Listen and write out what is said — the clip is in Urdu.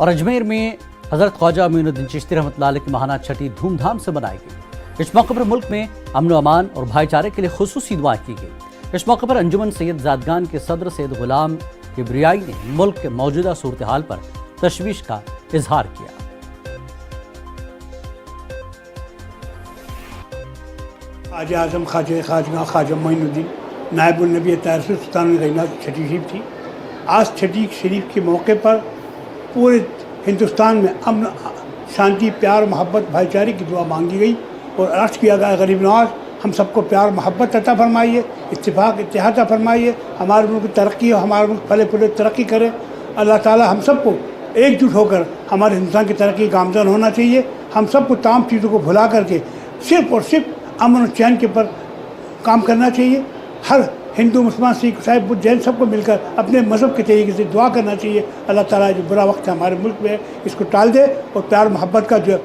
اور اجمیر میں حضرت خواجہ معین الدین چشتی رحمۃ اللہ علیہ کی ماہانہ چھٹی دھوم دھام سے منائی گئی۔ اس موقع پر ملک میں امن و امان اور بھائی چارے کے لیے خصوصی دعائیں کی گئی۔ اس موقع پر انجمن سید زادگان کے صدر سید غلام کبریائی نے ملک کے موجودہ صورتحال پر تشویش کا اظہار کیا۔ خواجہ اعظم خواجہ خواجہ معین الدین نائب النبی طاہر سلطان الغینا چھٹی شریف تھی۔ آج چھٹی شریف کے موقع پر پورے ہندوستان میں امن، شانتی، پیار، محبت، بھائی چارے کی دعا مانگی گئی اور عرض کیا گیا غریب نواز ہم سب کو پیار محبت عطا فرمائیے، اتفاق اتحاد عطا فرمائیے، ہمارے ملک کی ترقی ہو، ہمارا ملک پھلے پھولے ترقی کرے۔ اللہ تعالی ہم سب کو ایک جٹ ہو کر ہمارے ہندوستان کی ترقی گامزن ہونا چاہیے۔ ہم سب کو تمام چیزوں کو بھلا کر کے صرف اور صرف امن و چین کے پر کام کرنا چاہیے۔ ہر ہندو، مسلمان، سکھ، عیسائی، بدھ، جین سب کو مل کر اپنے مذہب کے طریقے سے دعا کرنا چاہیے۔ اللہ تعالیٰ جو برا وقت ہے ہمارے ملک میں ہے اس کو ٹال دے اور پیار محبت کا جو